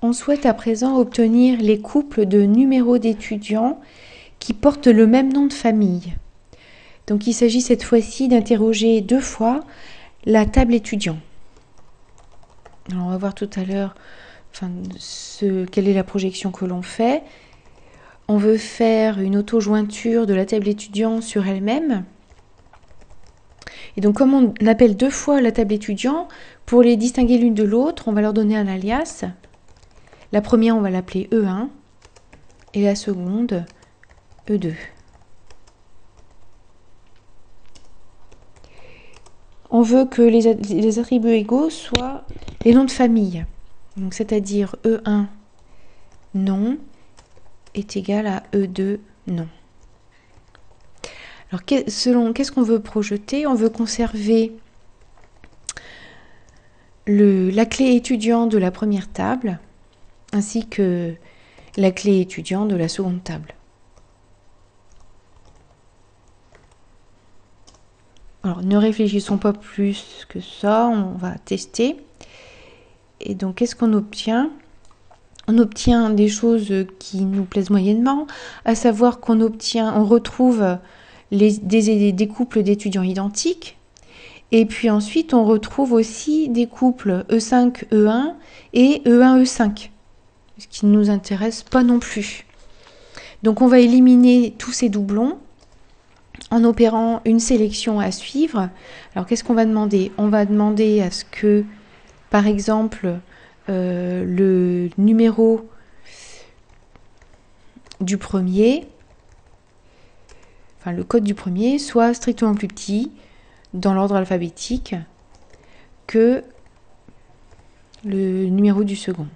On souhaite à présent obtenir les couples de numéros d'étudiants qui portent le même nom de famille. Donc il s'agit cette fois-ci d'interroger 2 fois la table étudiant. Alors on va voir tout à l'heure quelle est la projection que l'on fait. On veut faire une auto-jointure de la table étudiant sur elle-même. Et donc comme on appelle 2 fois la table étudiant, pour les distinguer l'une de l'autre, on va leur donner un alias. La première, on va l'appeler E1 et la seconde, E2. On veut que les attributs égaux soient les noms de famille. Donc, c'est-à-dire E1 nom est égal à E2 nom. Alors, qu'est-ce qu'on veut projeter? On veut conserver la clé étudiant de la première table ainsi que la clé étudiant de la seconde table. Alors, ne réfléchissons pas plus que ça, on va tester. Et donc, qu'est-ce qu'on obtient? On obtient des choses qui nous plaisent moyennement, à savoir qu'on retrouve des couples d'étudiants identiques. Et puis ensuite, on retrouve aussi des couples E5, E1 et E1, E5, ce qui ne nous intéresse pas non plus. Donc, on va éliminer tous ces doublons en opérant une sélection à suivre. Alors, qu'est-ce qu'on va demander? On va demander à ce que, par exemple, le numéro du premier, le code du premier, soit strictement plus petit dans l'ordre alphabétique que le numéro du second.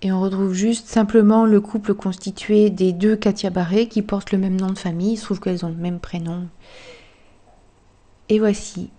Et on retrouve juste simplement le couple constitué des 2 Katia Barré qui portent le même nom de famille. Il se trouve qu'elles ont le même prénom. Et voici